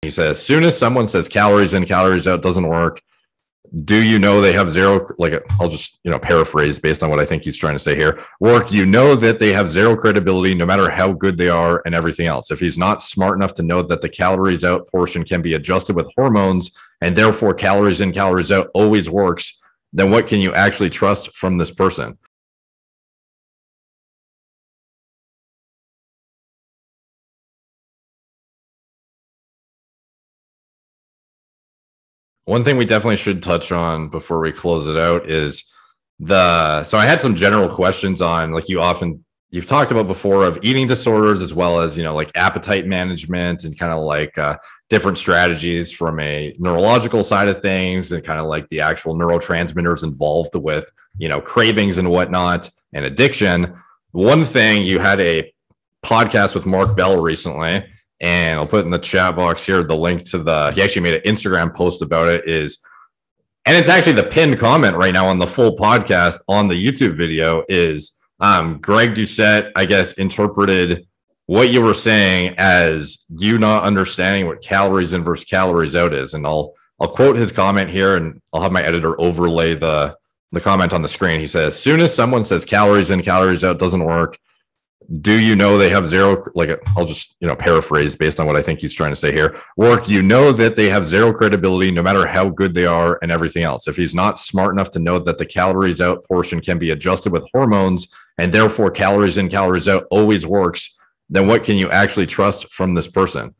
He says, as soon as someone says calories in, calories out doesn't work, do you know they have zero, like I'll just, paraphrase based on what I think he's trying to say here. Work, you know that they have zero credibility no matter how good they are and everything else. If he's not smart enough to know that the calories out portion can be adjusted with hormones and therefore calories in, calories out always works, then what can you actually trust from this person? One thing we definitely should touch on before we close it out is so I had some general questions on, like you've talked about before, of eating disorders, as well as, like appetite management and kind of like different strategies from a neurological side of things, and kind of like the actual neurotransmitters involved with, cravings and whatnot and addiction. One thing, you had a podcast with Mark Bell recently, and I'll put in the chat box here the link to he actually made an Instagram post about it, and it's actually the pinned comment right now on the full podcast on the YouTube video, is Greg Doucette, I guess, interpreted what you were saying as you not understanding what calories in versus calories out is. And I'll quote his comment here, and I'll have my editor overlay the comment on the screen. He says, as soon as someone says calories in, calories out doesn't work, do you know they have zero, like I'll just, paraphrase based on what I think he's trying to say here. Work, you know that they have zero credibility no matter how good they are and everything else. If he's not smart enough to know that the calories out portion can be adjusted with hormones and therefore calories in, calories out always works, then what can you actually trust from this person?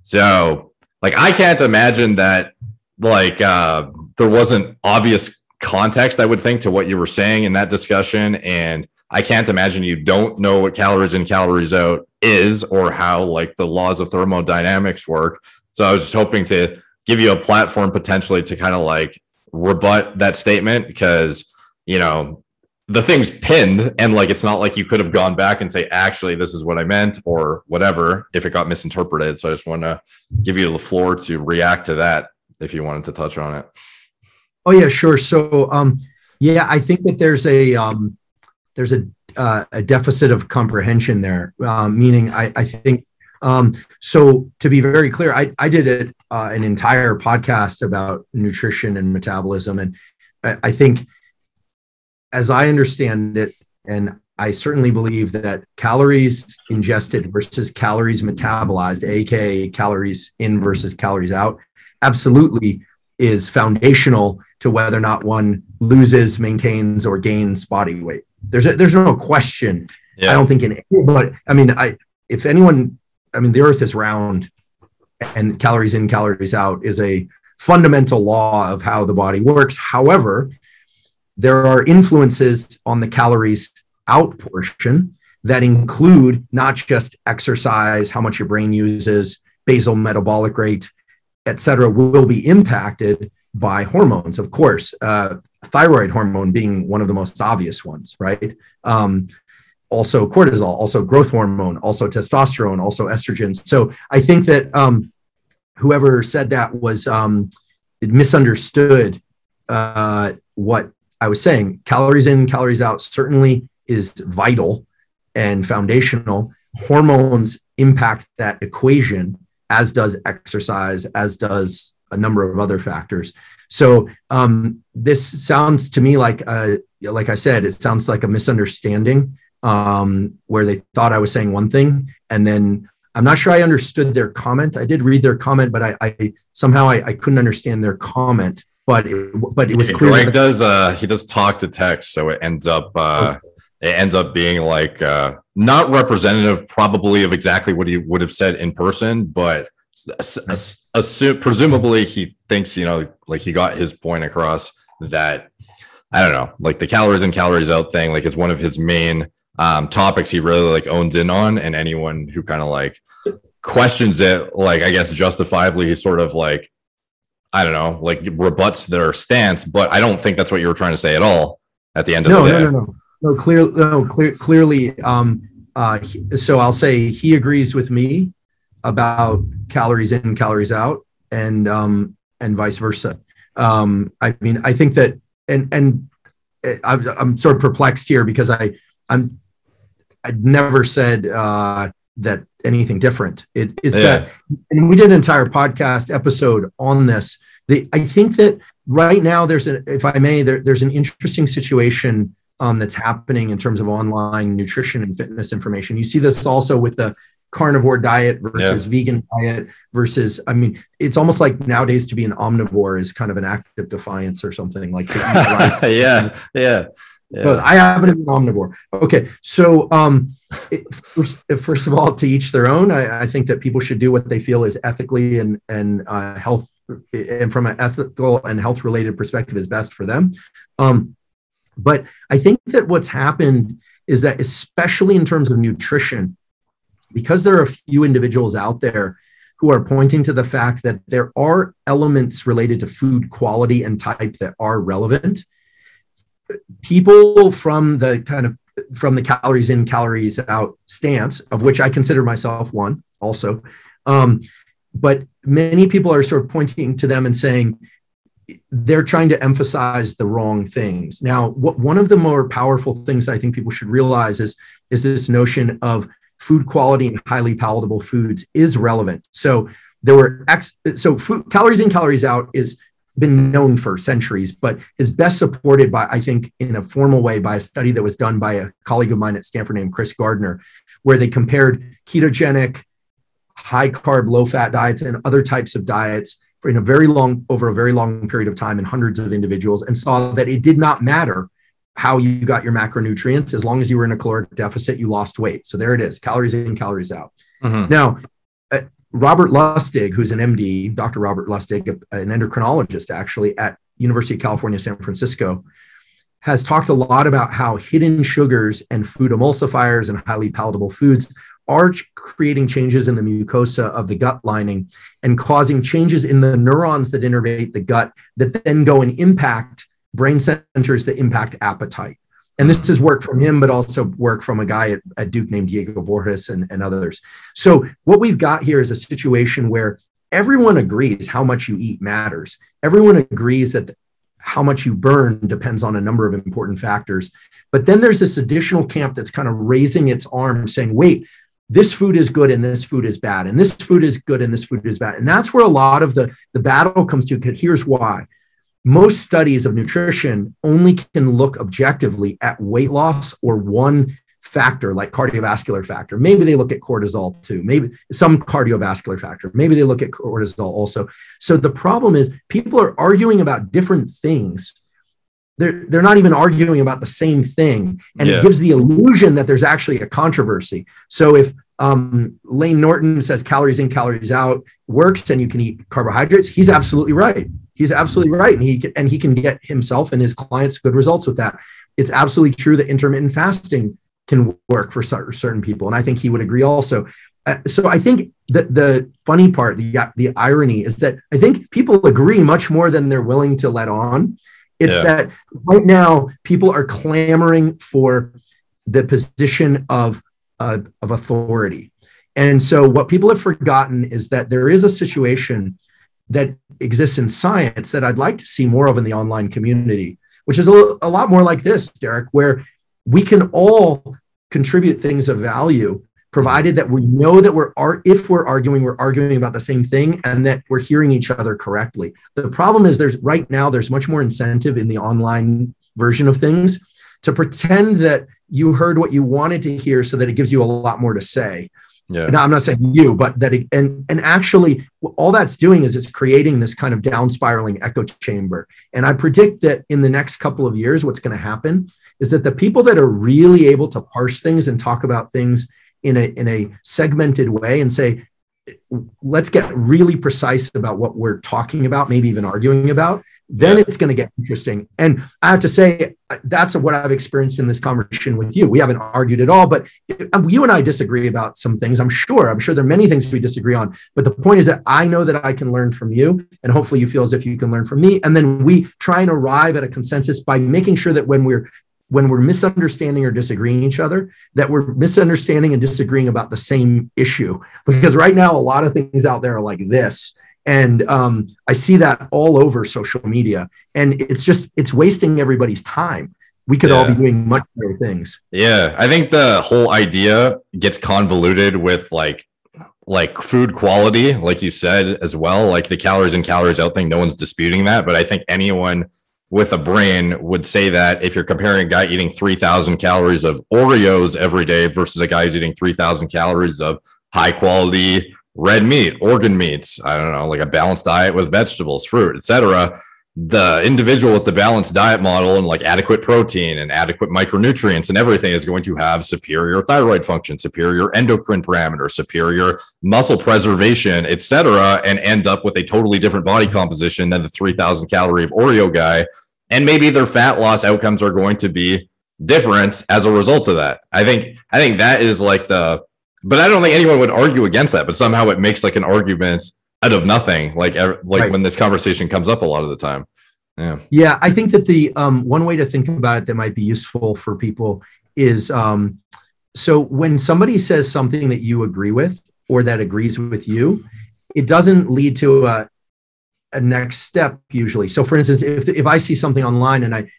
So like, I can't imagine that there wasn't obvious context, I would think, to what you were saying in that discussion. And I can't imagine you don't know what calories in, calories out is, or how like the laws of thermodynamics work. So I was just hoping to give you a platform potentially to kind of like rebut that statement, because, the thing's pinned, and like, it's not like you could have gone back and say, actually, this is what I meant, or whatever, if it got misinterpreted. So I just want to give you the floor to react to that if you wanted to touch on it. Oh yeah, sure. So, I think that there's a deficit of comprehension there, meaning I think, so to be very clear, I did an entire podcast about nutrition and metabolism. And I think, as I understand it, and I certainly believe that calories ingested versus calories metabolized, aka calories in versus calories out, absolutely is foundational to whether or not one loses, maintains, or gains body weight. There's no question. Yeah. I don't think but if anyone, the earth is round, and calories in, calories out is a fundamental law of how the body works. However, there are influences on the calories out portion that include not just exercise, how much your brain uses, basal metabolic rate, et cetera, will be impacted by hormones. Of course, thyroid hormone being one of the most obvious ones, right? Also cortisol, also growth hormone, also testosterone, also estrogen. So I think that whoever said that was misunderstood what I was saying. Calories in, calories out certainly is vital and foundational. Hormones impact that equation, as does exercise, as does a number of other factors. So this sounds to me like I said, it sounds like a misunderstanding where they thought I was saying one thing, and then I'm not sure I understood their comment. I did read their comment, but I somehow couldn't understand their comment. But it was clear. Greg he does talk to text, so it ends up being like not representative probably of exactly what he would have said in person, but presumably he thinks, like he got his point across, that I don't know, like the calories in, calories out thing, like is one of his main topics he really like owns in on, and anyone who kind of like questions it, like I guess justifiably, he's sort of like, I don't know, like rebuts their stance. But I don't think that's what you were trying to say at all at the end of the day. Clearly. So I'll say he agrees with me about calories in, calories out, and vice versa. I think that, and I'm sort of perplexed here, because I'd never said that anything different. It's that, and we did an entire podcast episode on this. I think that right now there's if I may, there's an interesting situation that's happening in terms of online nutrition and fitness information. You see this also with the carnivore diet versus vegan diet versus, I mean, it's almost like nowadays to be an omnivore is kind of an act of defiance or something like that. Yeah. But I happen to be an omnivore. Okay. So first of all, to each their own. I think that people should do what they feel is ethically and health and from an ethical and health related perspective is best for them. But I think that what's happened is that, especially in terms of nutrition, because there are a few individuals out there who are pointing to the fact that there are elements related to food quality and type that are relevant, people from the calories in, calories out stance, of which I consider myself one also, but many people are sort of pointing to them and saying, they're trying to emphasize the wrong things. Now, one of the more powerful things I think people should realize is this notion of food quality and highly palatable foods is relevant. So food calories in, calories out is been known for centuries, but is best supported by, I think, in a formal way by a study that was done by a colleague of mine at Stanford named Chris Gardner, where they compared ketogenic, high carb, low fat diets and other types of diets over a very long period of time in hundreds of individuals, and saw that it did not matter how you got your macronutrients. As long as you were in a caloric deficit, you lost weight. So there it is, calories in, calories out. Mm-hmm. Now, Robert Lustig, who's an MD, Dr. Robert Lustig, an endocrinologist actually at University of California, San Francisco, has talked a lot about how hidden sugars and food emulsifiers and highly palatable foods are creating changes in the mucosa of the gut lining and causing changes in the neurons that innervate the gut that then go and impact brain centers that impact appetite. And this is work from him, but also work from a guy at Duke named Diego Borges and others. So what we've got here is a situation where everyone agrees how much you eat matters. Everyone agrees that how much you burn depends on a number of important factors. But then there's this additional camp that's kind of raising its arm saying, wait, this food is good and this food is bad, and this food is good and this food is bad. And that's where a lot of the battle comes to, because here's why. Most studies of nutrition only can look objectively at weight loss or one factor like cardiovascular factor. Maybe they look at cortisol too, maybe some cardiovascular factor. Maybe they look at cortisol also. So the problem is people are arguing about different things. They're not even arguing about the same thing. And it gives the illusion that there's actually a controversy. So if Lane Norton says calories in, calories out works and you can eat carbohydrates, he's absolutely right. He's absolutely right. And he can get himself and his clients good results with that. It's absolutely true that intermittent fasting can work for certain people. And I think he would agree also. So I think that the funny part, the irony is that I think people agree much more than they're willing to let on. It's that right now people are clamoring for the position of authority. And so what people have forgotten is that there is a situation that exists in science that I'd like to see more of in the online community, which is a lot more like this, Derek, where we can all contribute things of value, provided that we know that if we're arguing about the same thing and that we're hearing each other correctly. The problem is right now there's much more incentive in the online version of things to pretend that you heard what you wanted to hear so that it gives you a lot more to say. Yeah. Now, I'm not saying you, but that and actually all that's doing is it's creating this kind of down spiraling echo chamber. And I predict that in the next couple of years, what's going to happen is that the people that are really able to parse things and talk about things in a segmented way and say, let's get really precise about what we're talking about, maybe even arguing about, then it's going to get interesting. And I have to say, that's what I've experienced in this conversation with you. We haven't argued at all, but you and I disagree about some things. I'm sure there are many things we disagree on, but the point is that I know that I can learn from you, and hopefully you feel as if you can learn from me. And then we try and arrive at a consensus by making sure that when we're misunderstanding or disagreeing each other, that we're misunderstanding and disagreeing about the same issue. Because right now, a lot of things out there are like this. And I see that all over social media. And it's wasting everybody's time. We could all be doing much better things. Yeah. I think the whole idea gets convoluted with like like food quality, like you said as well, like the calories in, calories out thing, no one's disputing that. But I think anyone with a brain would say that if you're comparing a guy eating 3,000 calories of Oreos every day versus a guy who's eating 3,000 calories of high quality red meat, organ meats, I don't know, like a balanced diet with vegetables, fruit, etc., the individual with the balanced diet model and like adequate protein and adequate micronutrients and everything is going to have superior thyroid function, superior endocrine parameters, superior muscle preservation, etc., and end up with a totally different body composition than the 3,000 calorie of Oreo guy. And maybe their fat loss outcomes are going to be different as a result of that. I think that is like but I don't think anyone would argue against that, but somehow it makes like an argument out of nothing, like right. When this conversation comes up a lot of the time. Yeah, I think that the one way to think about it that might be useful for people is so when somebody says something that you agree with or that agrees with you, it doesn't lead to a next step usually. So for instance, if I see something online and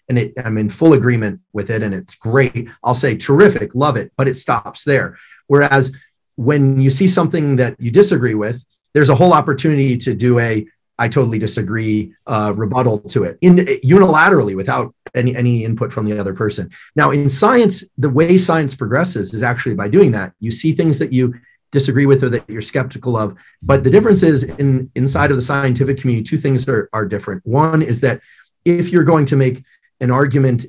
I'm in full agreement with it and it's great, I'll say terrific, love it, but it stops there. Whereas when you see something that you disagree with, there's a whole opportunity to do I totally disagree rebuttal to it unilaterally without any input from the other person. Now in science, the way science progresses is actually by doing that. You see things that you disagree with or that you're skeptical of, but the difference is inside of the scientific community, two things are different. One is that if you're going to make an argument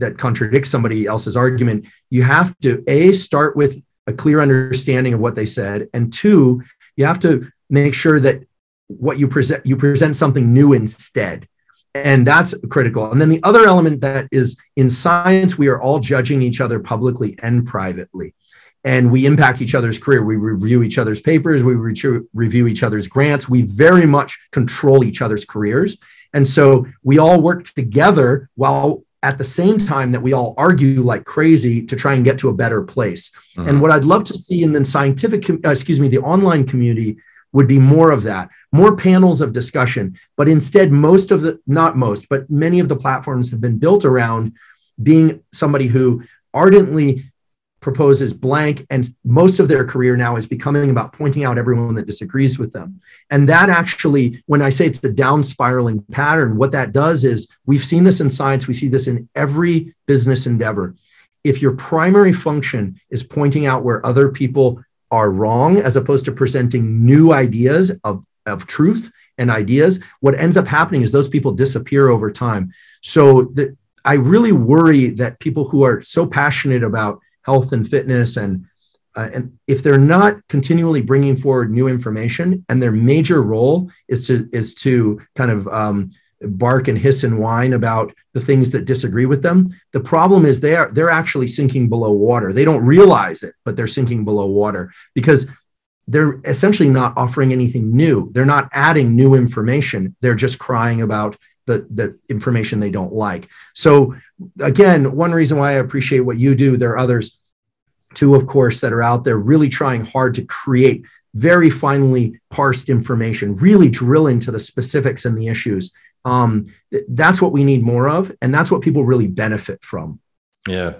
that contradicts somebody else's argument, you have to start with a clear understanding of what they said. And two, you have to make sure that what you present something new instead. And that's critical. And then the other element that is in science, we are all judging each other publicly and privately. And we impact each other's career. We review each other's papers. We review each other's grants. We very much control each other's careers. And so we all work together while at the same time that we all argue like crazy to try and get to a better place. Mm-hmm. And what I'd love to see in the the online community would be more of that, more panels of discussion. But instead, many of the platforms have been built around being somebody who ardently proposes blank, and most of their career now is becoming about pointing out everyone that disagrees with them. And that actually, when I say it's the down spiraling pattern, what that does is, we've seen this in science, we see this in every business endeavor. If your primary function is pointing out where other people are wrong, as opposed to presenting new ideas of truth and ideas, what ends up happening is those people disappear over time. So I really worry that people who are so passionate about health and fitness, and if they're not continually bringing forward new information, and their major role is to kind of bark and hiss and whine about the things that disagree with them, the problem is they're actually sinking below water. They don't realize it, but they're sinking below water because they're essentially not offering anything new. They're not adding new information. They're just crying about the information they don't like. So again, one reason why I appreciate what you do, there are others too, of course, that are out there really trying hard to create very finely parsed information, really drill into the specifics and the issues. That's what we need more of. And that's what people really benefit from. Yeah.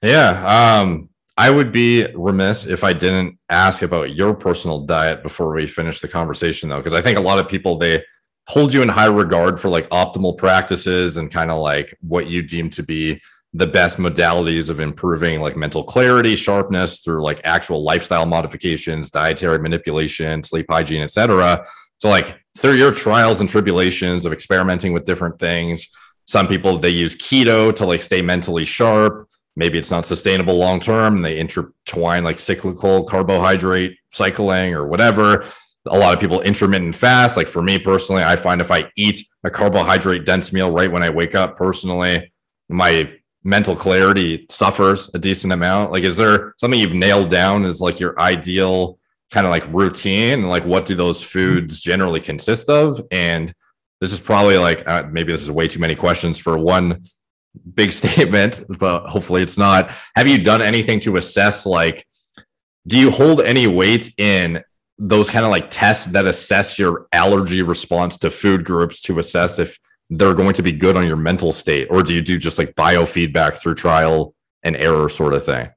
I would be remiss if I didn't ask about your personal diet before we finish the conversation, though, because I think a lot of people, they hold you in high regard for like optimal practices and kind of like what you deem to be the best modalities of improving like mental clarity, sharpness through like actual lifestyle modifications, dietary manipulation, sleep hygiene, etc. So like through your trials and tribulations of experimenting with different things, some people, they use keto to like stay mentally sharp. Maybe it's not sustainable long-term and they intertwine like cyclical carbohydrate cycling or whatever. A lot of people intermittent fast. Like for me personally, I find if I eat a carbohydrate dense meal right when I wake up, personally, my mental clarity suffers a decent amount. Like, is there something you've nailed down as like your ideal kind of like routine? And like, what do those foods generally consist of? And this is probably like, maybe this is way too many questions for one big statement, but hopefully it's not. Have you done anything to assess, like, do you hold any weight in those kind of like tests that assess your allergy response to food groups to assess if they're going to be good on your mental state? Or do you do just like biofeedback through trial and error sort of thing?